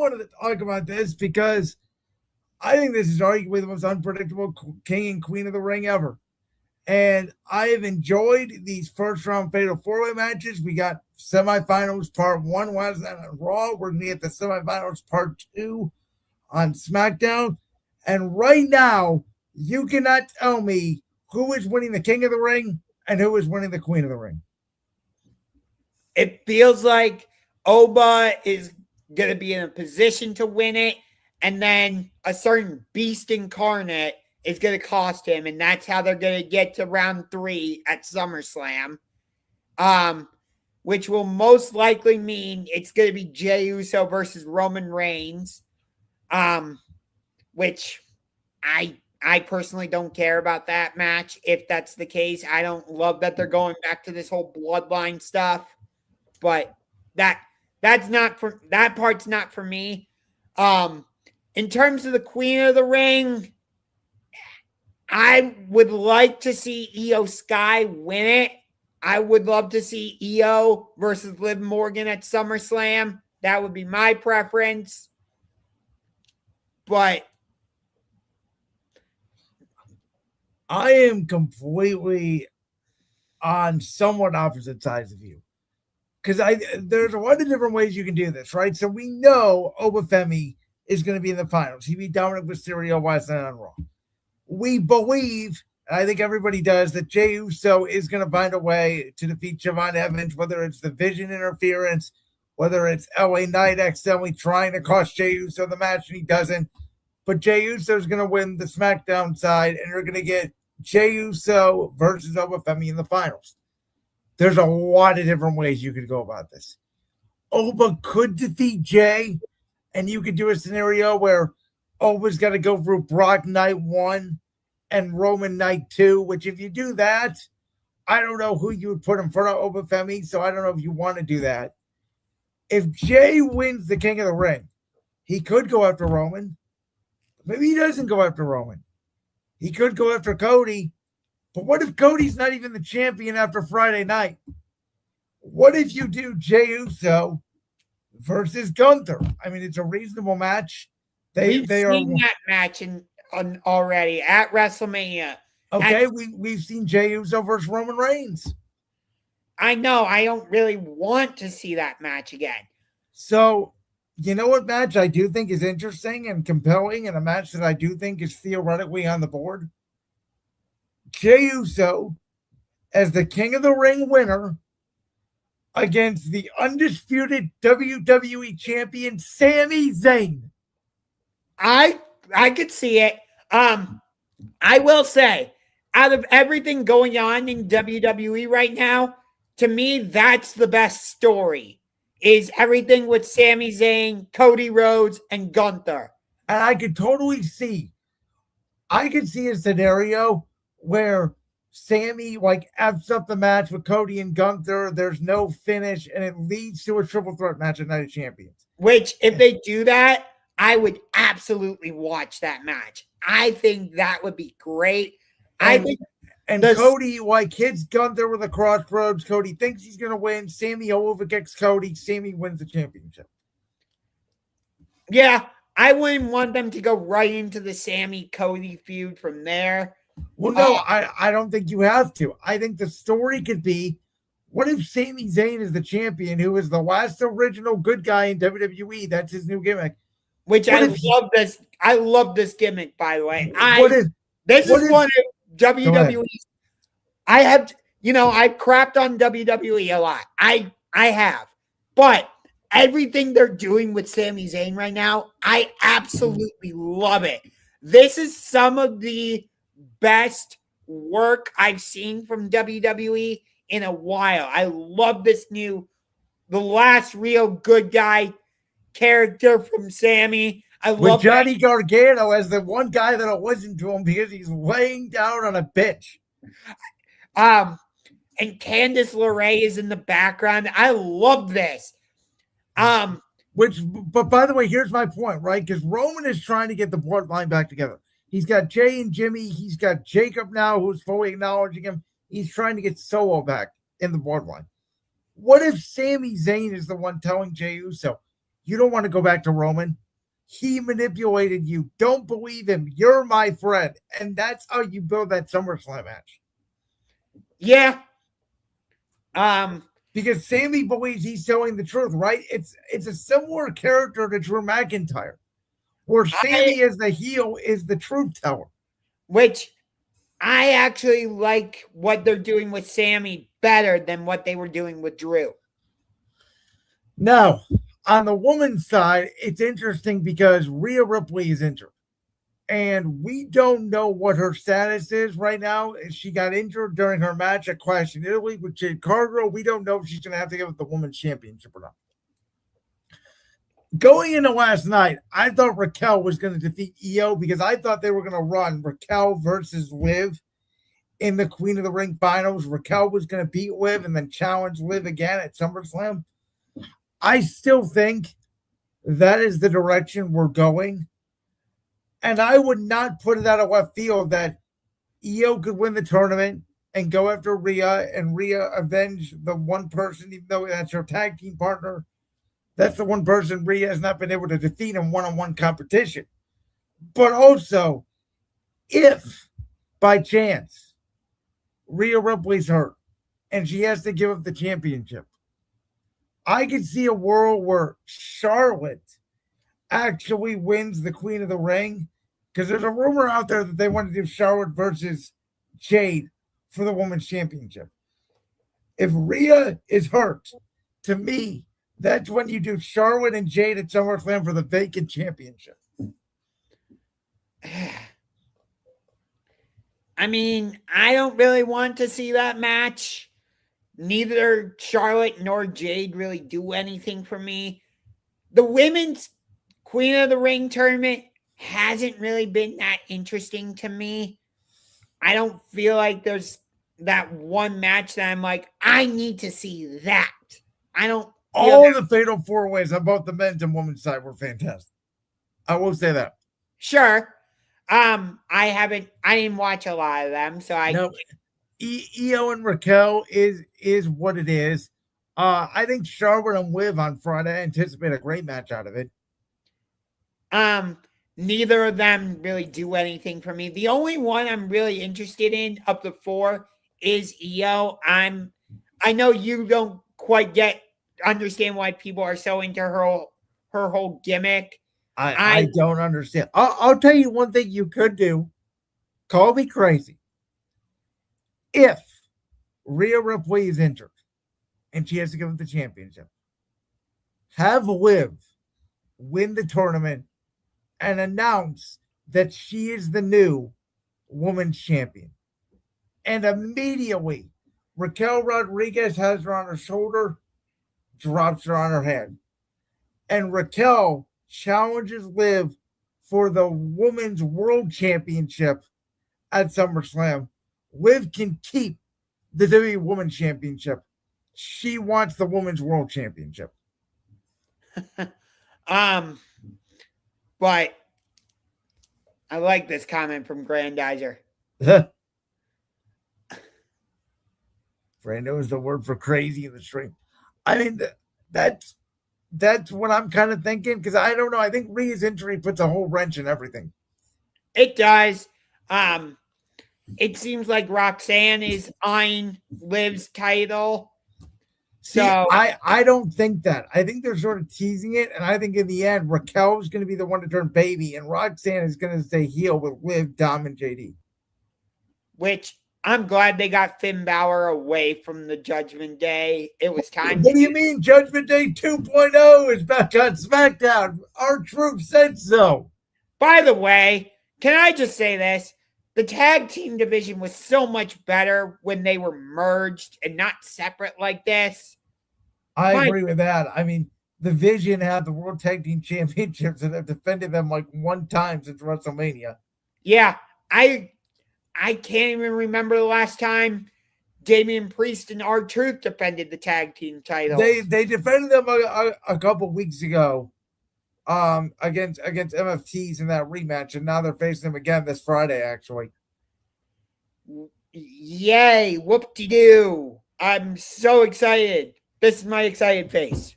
wanted to talk about this because I think this is arguably the most unpredictable king and queen of the ring ever. And I have enjoyed these first round fatal four-way matches. We got semifinals part one last night on Raw. We're going to get the semifinals part two on SmackDown. And right now, you cannot tell me who is winning the king of the ring and who is winning the queen of the ring. It feels like Oba is going to be in a position to win it. And then a certain beast incarnate is going to cost him, and that's how they're going to get to round 3 at SummerSlam, which will most likely mean it's going to be Jey Uso versus Roman Reigns, which I personally don't care about that match. If that's the case, I don't love that they're going back to this whole bloodline stuff, but that's not for that part's not for me. In terms of the Queen of the Ring, I would like to see Io Sky win it. I would love to see Io versus Liv Morgan at SummerSlam. That would be my preference. But I am completely on somewhat opposite sides of you. Because there's a lot of different ways you can do this, right? So we know Obafemi is going to be in the finals. He beat Dominic Mysterio last night on Raw. We believe, and I think everybody does, that Jey Uso is going to find a way to defeat Javon Evans, whether it's the Vision interference, whether it's LA Knight accidentally trying to cost Jey Uso the match and he doesn't. But Jey Uso is going to win the SmackDown side, and you're going to get Jey Uso versus Obafemi in the finals. There's a lot of different ways you could go about this. Oba could defeat Jey, and you could do a scenario where Oba's got to go through Brock night 1 and Roman night 2, which if you do that, I don't know who you would put in front of Obafemi, so I don't know if you want to do that. If Jey wins the King of the Ring, he could go after Roman. Maybe he doesn't go after Roman. He could go after Cody. But what if Cody's not even the champion after Friday night? What if you do Jey Uso versus Gunther? I mean, it's a reasonable match. We've seen that match already at WrestleMania. Okay, we've seen Jey Uso versus Roman Reigns. I know. I don't really want to see that match again. So, you know what match I do think is interesting and compelling, and a match that I do think is theoretically on the board? Jey Uso as the King of the Ring winner against the undisputed WWE champion Sami Zayn. I could see it. I will say, out of everything going on in WWE right now, to me, that's the best story. Is everything with Sami Zayn, Cody Rhodes, and Gunther. And I could totally see. I could see a scenario where Sammy F's up the match with Cody and Gunther. There's no finish, and it leads to a triple threat match at Night of Champions. Which, if they do that, I would absolutely watch that match. I think that would be great. And Cody hits Gunther with a crossroads. Cody thinks he's going to win. Sammy overkicks Cody. Sammy wins the championship. Yeah, I wouldn't want them to go right into the Sammy-Cody feud from there. Well, no, I don't think you have to. I think the story could be, what if Sami Zayn is the champion, who is the last original good guy in WWE? That's his new gimmick. Love this. I love this gimmick, by the way. This is one of WWE's. I've crapped on WWE a lot. I have. But everything they're doing with Sami Zayn right now, I absolutely love it. This is some of the best work I've seen from WWE in a while. I love the last real good guy character from Sammy. I love Johnny Gargano as the one guy that'll listen to him because he's laying down on a bitch. And Candice LeRae is in the background. I love this. But by the way, here's my point, right? Because Roman is trying to get the bloodline back together. He's got Jay and Jimmy. He's got Jacob now, who's fully acknowledging him. He's trying to get Solo back in the bloodline. What if Sami Zayn is the one telling Jey Uso, You don't want to go back to Roman. He manipulated you. Don't believe him. You're my friend. And that's how you build that SummerSlam match. Yeah. Because Sammy believes he's telling the truth, right? It's a similar character to Drew McIntyre, where Sammy as the heel is the truth teller. Which I actually like what they're doing with Sammy better than what they were doing with Drew. Now, on the woman's side, it's interesting because Rhea Ripley is injured. And we don't know what her status is right now. She got injured during her match at Clash in Italy with Jade Cargill. We don't know if she's going to have to give up the women's championship or not. Going into last night, I thought Raquel was going to defeat Io because I thought they were going to run Raquel versus Liv in the Queen of the Ring finals. Raquel was going to beat Liv and then challenge Liv again at SummerSlam. I still think that is the direction we're going. And I would not put it out of left field that Io could win the tournament and go after Rhea, and Rhea avenge the one person, even though that's her tag team partner. That's the one person Rhea has not been able to defeat in one-on-one competition. But also, if by chance Rhea Ripley's hurt and she has to give up the championship, I could see a world where Charlotte actually wins the Queen of the Ring, because there's a rumor out there that they want to do Charlotte versus Jade for the Women's Championship. If Rhea is hurt, to me, that's when you do Charlotte and Jade at SummerSlam for the vacant championship. I mean, I don't really want to see that match. Neither Charlotte nor Jade really do anything for me. The women's Queen of the Ring tournament hasn't really been that interesting to me. I don't feel like there's that one match that I'm like, I need to see that. I don't. All the fatal four ways on both the men's and women's side were fantastic. I will say that. Sure. I didn't watch a lot of them, so No, Io and Raquel is what it is. I think Charlotte and Liv on Friday, I anticipate a great match out of it. Neither of them really do anything for me. The only one I'm really interested in of the four is Io. I know you don't quite understand why people are so into her whole gimmick. I don't understand. I'll tell you one thing you could do. Call me crazy. If Rhea Ripley is injured and she has to give up the championship, have Liv win the tournament and announce that she is the new women's champion. And immediately, Raquel Rodriguez has her on her shoulder, drops her on her head. And Raquel challenges Liv for the Women's World Championship at SummerSlam. Liv can keep the WWE Women's Championship. She wants the Women's World Championship. But I like this comment from Grandizer. Brando is the word for crazy in the stream. I mean, that's what I'm kind of thinking, because I don't know. I think Rhea's injury puts a whole wrench in everything. It does. It seems like Roxanne is eyeing Liv's title. See, I don't think that. I think they're sort of teasing it, and I think in the end, Raquel is going to be the one to turn baby, and Roxanne is going to stay heel with Liv, Dom, and JD. Which I'm glad they got Finn Balor away from the Judgment Day. It was time. What do you mean Judgment Day 2.0 is back on SmackDown? Our Truth said so. By the way, can I just say this? The tag team division was so much better when they were merged and not separate like this. I agree with that. I mean, the Vision had the World Tag Team Championships and have defended them like one time since WrestleMania. Yeah, I can't even remember the last time Damian Priest and R-Truth defended the tag team titles. They defended them a couple weeks ago against MFTs in that rematch, and now they're facing them again this Friday, actually. Yay, whoop-de-doo. I'm so excited. This is my excited face.